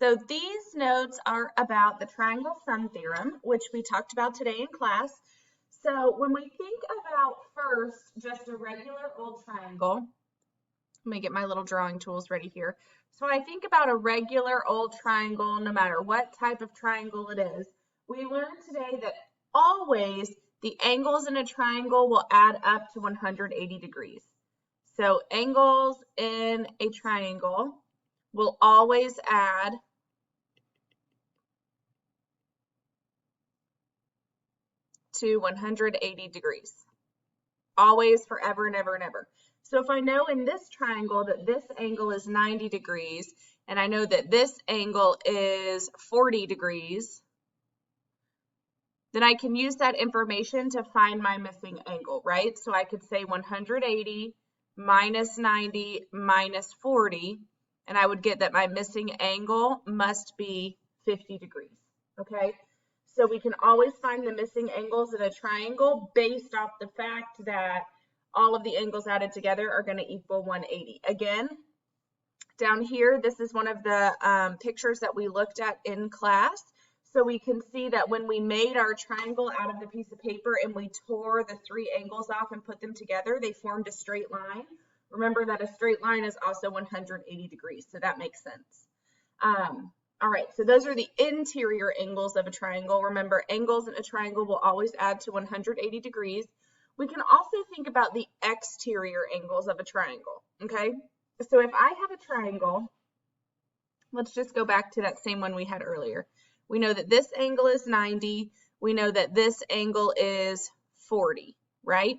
So these notes are about the triangle sum theorem, which we talked about today in class. So when we think about first just a regular old triangle, let me get my little drawing tools ready here. So when I think about a regular old triangle, no matter what type of triangle it is, we learned today that always the angles in a triangle will add up to 180 degrees. So angles in a triangle will always add to 180 degrees. Always, forever, and ever, and ever. So if I know in this triangle that this angle is 90 degrees, and I know that this angle is 40 degrees, then I can use that information to find my missing angle, right? So I could say 180 minus 90 minus 40, and I would get that my missing angle must be 50 degrees, okay? So we can always find the missing angles in a triangle based off the fact that all of the angles added together are going to equal 180. Again, down here, this is one of the pictures that we looked at in class. So we can see that when we made our triangle out of the piece of paper and we tore the three angles off and put them together, they formed a straight line. Remember that a straight line is also 180 degrees, so that makes sense. All right, so those are the interior angles of a triangle. Remember, angles in a triangle will always add to 180 degrees. We can also think about the exterior angles of a triangle, okay? So if I have a triangle, let's just go back to that same one we had earlier. We know that this angle is 90. We know that this angle is 40, right?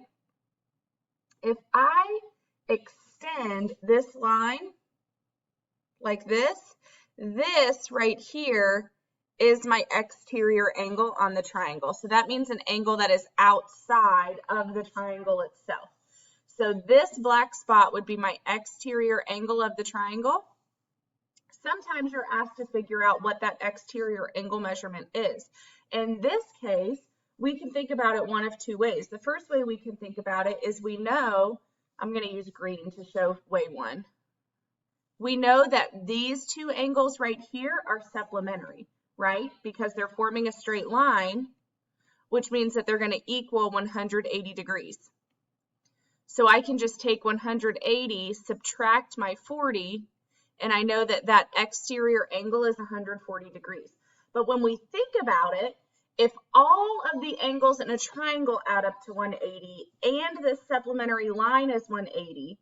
If I extend this line like this right here is my exterior angle on the triangle. So that means an angle that is outside of the triangle itself. So this black spot would be my exterior angle of the triangle. Sometimes you're asked to figure out what that exterior angle measurement is. In this case, we can think about it one of two ways. The first way we can think about it is we know, I'm going to use green to show way one. We know that these two angles right here are supplementary, right? Because they're forming a straight line, which means that they're going to equal 180 degrees. So I can just take 180, subtract my 40, and I know that that exterior angle is 140 degrees. But when we think about it, if all of the angles in a triangle add up to 180 and this supplementary line is 180,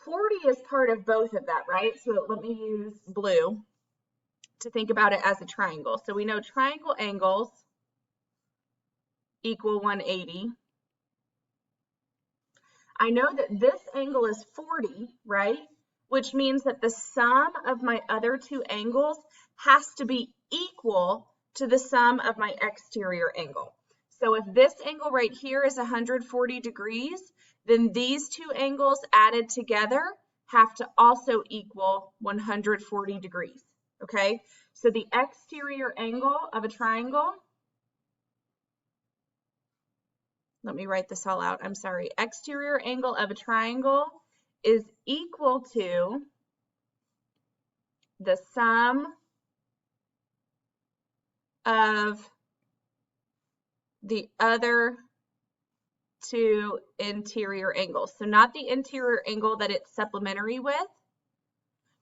40 is part of both of that, right? So let me use blue to think about it as a triangle. So we know triangle angles equal 180. I know that this angle is 40, right? Which means that the sum of my other two angles has to be equal to the sum of my exterior angle. So if this angle right here is 140 degrees, then these two angles added together have to also equal 140 degrees, okay? So the exterior angle of a triangle, let me write this all out, I'm sorry. Exterior angle of a triangle is equal to the sum of the other two interior angles. So not the interior angle that it's supplementary with,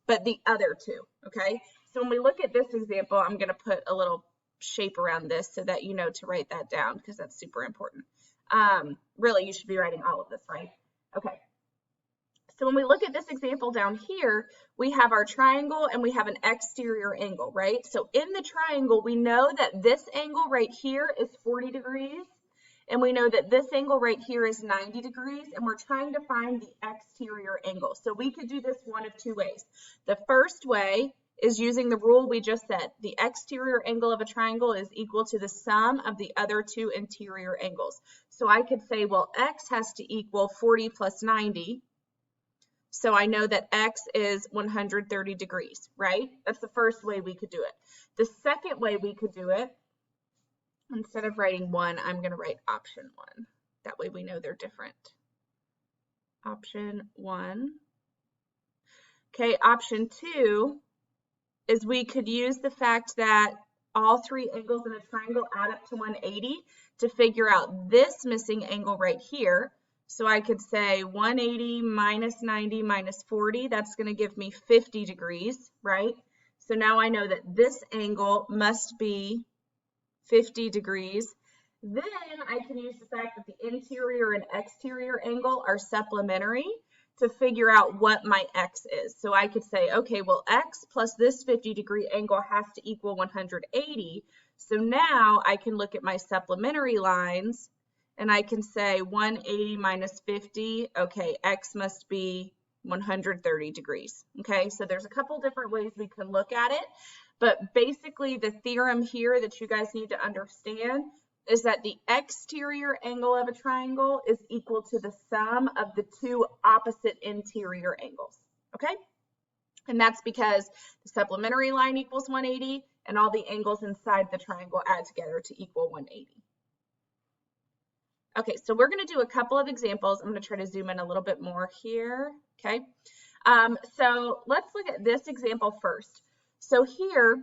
but the other two, okay? So when we look at this example, I'm going to put a little shape around this so that you know to write that down because that's super important. Really, you should be writing all of this, right? Okay. So when we look at this example down here, we have our triangle and we have an exterior angle, right? So in the triangle, we know that this angle right here is 40 degrees, and we know that this angle right here is 90 degrees, and we're trying to find the exterior angle. So we could do this one of two ways. The first way is using the rule we just said. The exterior angle of a triangle is equal to the sum of the other two interior angles. So I could say, well, x has to equal 40 plus 90. So I know that x is 130 degrees, right? That's the first way we could do it. The second way we could do it, instead of writing 1, I'm going to write option 1. That way we know they're different. Option 1. Okay, option 2 is we could use the fact that all three angles in a triangle add up to 180 to figure out this missing angle right here. So I could say 180 minus 90 minus 40, that's going to give me 50 degrees, right? So now I know that this angle must be 50 degrees. Then I can use the fact that the interior and exterior angle are supplementary to figure out what my x is. So I could say, okay, well, x plus this 50-degree angle has to equal 180. So now I can look at my supplementary lines and I can say 180 minus 50, okay, x must be 130 degrees. Okay, so there's a couple different ways we can look at it, but basically the theorem here that you guys need to understand is that the exterior angle of a triangle is equal to the sum of the two opposite interior angles, okay? And that's because the supplementary line equals 180 and all the angles inside the triangle add together to equal 180. Okay, so we're going to do a couple of examples. I'm going to try to zoom in a little bit more here, okay? So let's look at this example first. So here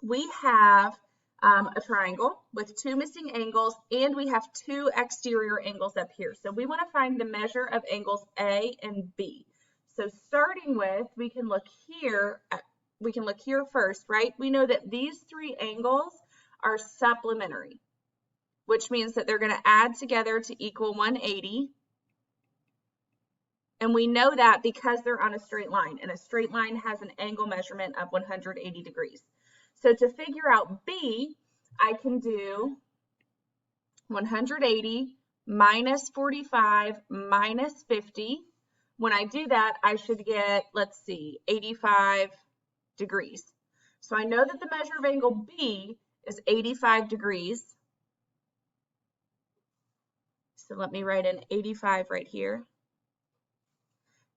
we have a triangle with two missing angles, and we have two exterior angles up here. So we want to find the measure of angles A and B. So starting with, we can look here first, right? We know that these three angles are supplementary, which means that they're going to add together to equal 180. And we know that because they're on a straight line, and a straight line has an angle measurement of 180 degrees. So to figure out B, I can do 180 minus 45 minus 50. When I do that, I should get, let's see, 85 degrees. So I know that the measure of angle B is 85 degrees. So let me write in 85 right here.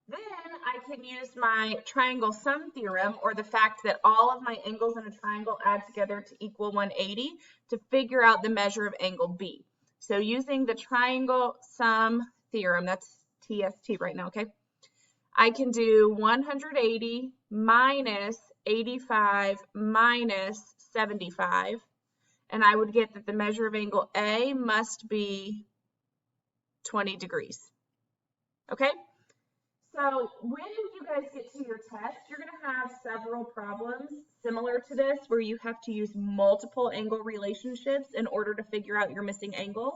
Then I can use my triangle sum theorem, or the fact that all of my angles in a triangle add together to equal 180 to figure out the measure of angle B. So using the triangle sum theorem, that's TST right now, okay? I can do 180 minus 85 minus 75, and I would get that the measure of angle A must be 20 degrees, okay? So when you guys get to your test, you're going to have several problems similar to this where you have to use multiple angle relationships in order to figure out your missing angles.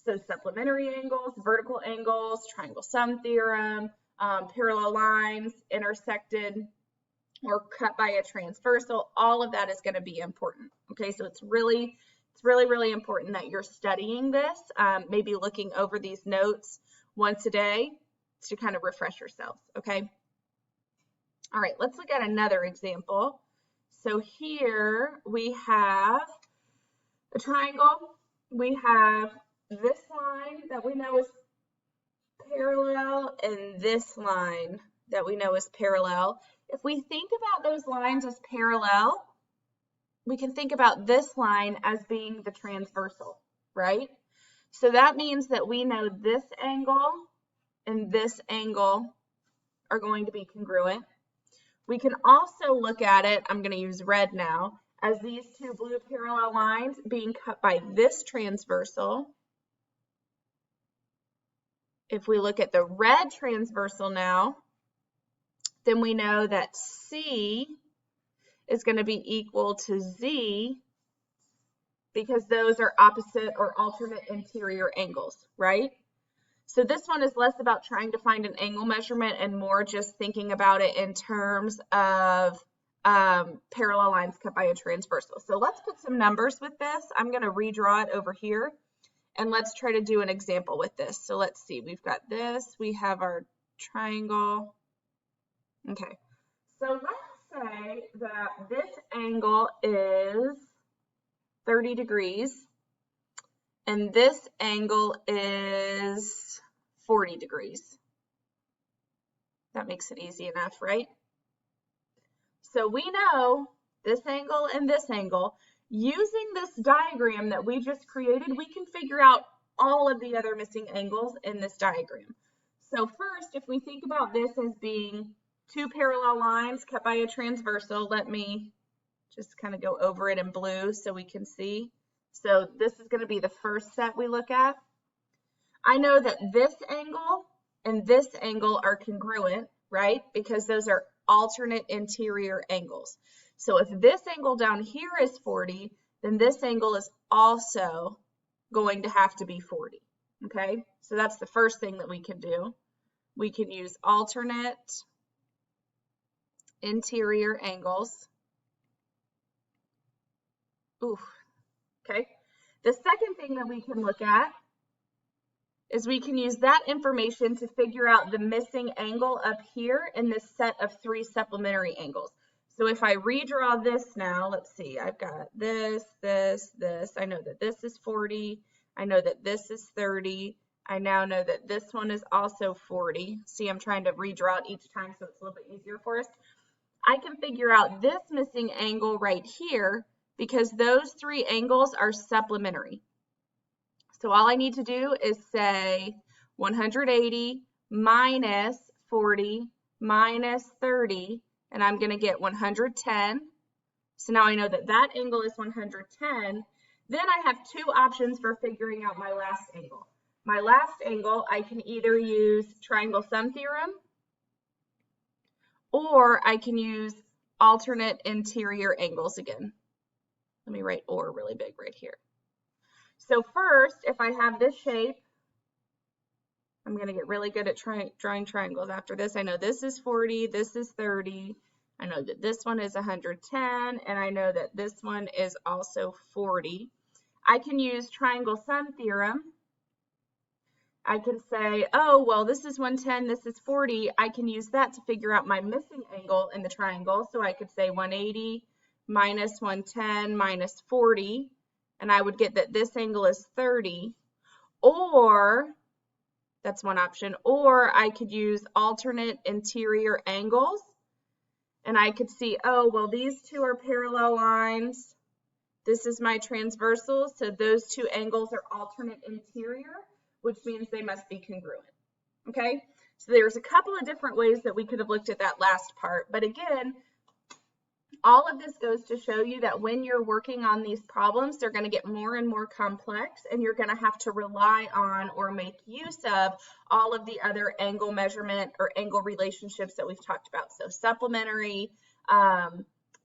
So supplementary angles, vertical angles, triangle sum theorem, parallel lines, intersected or cut by a transversal, all of that is going to be important. Okay, so it's really important that you're studying this, maybe looking over these notes once a day to kind of refresh yourselves, okay? All right, let's look at another example. So here we have a triangle. We have this line that we know is parallel and this line that we know is parallel. If we think about those lines as parallel, we can think about this line as being the transversal, right? So that means that we know this angle and this angle are going to be congruent. We can also look at it, I'm going to use red now, as these two blue parallel lines being cut by this transversal. If we look at the red transversal now, then we know that C is going to be equal to Z because those are opposite or alternate interior angles, right? So this one is less about trying to find an angle measurement and more just thinking about it in terms of parallel lines cut by a transversal. So let's put some numbers with this. I'm going to redraw it over here, and let's try to do an example with this. So let's see, we've got this, we have our triangle. Okay, so let's say that this angle is 30 degrees, and this angle is 40 degrees. That makes it easy enough, right? So we know this angle and this angle. Using this diagram that we just created, we can figure out all of the other missing angles in this diagram. So first, if we think about this as being two parallel lines cut by a transversal. Let me just kind of go over it in blue so we can see. So this is going to be the first set we look at. I know that this angle and this angle are congruent, right? Because those are alternate interior angles. So if this angle down here is 40, then this angle is also going to have to be 40, okay? So that's the first thing that we can do. We can use alternate interior angles. Ooh, okay. The second thing that we can look at is we can use that information to figure out the missing angle up here in this set of three supplementary angles. So if I redraw this now, let's see, I've got this, this, this. I know that this is 40. I know that this is 30. I now know that this one is also 40. See, I'm trying to redraw it each time so it's a little bit easier for us. I can figure out this missing angle right here because those three angles are supplementary. So all I need to do is say 180 minus 40 minus 30, and I'm going to get 110. So now I know that that angle is 110. Then I have two options for figuring out my last angle. My last angle, I can either use triangle sum theorem, or I can use alternate interior angles again. Let me write or really big right here. So first, if I have this shape, I'm going to get really good at drawing triangles after this. I know this is 40, this is 30. I know that this one is 110, and I know that this one is also 40. I can use triangle sum theorem. I can say, oh, well, this is 110, this is 40. I can use that to figure out my missing angle in the triangle. So I could say 180 minus 110 minus 40. And I would get that this angle is 30, or that's one option, or I could use alternate interior angles, and I could see, oh, well, these two are parallel lines. This is my transversal, so those two angles are alternate interior, which means they must be congruent, okay? So there's a couple of different ways that we could have looked at that last part, but again, all of this goes to show you that when you're working on these problems, they're going to get more and more complex, and you're going to have to rely on or make use of all of the other angle measurement or angle relationships that we've talked about. So supplementary,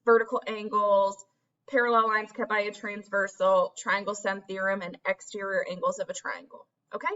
vertical angles, parallel lines cut by a transversal, triangle sum theorem, and exterior angles of a triangle. Okay?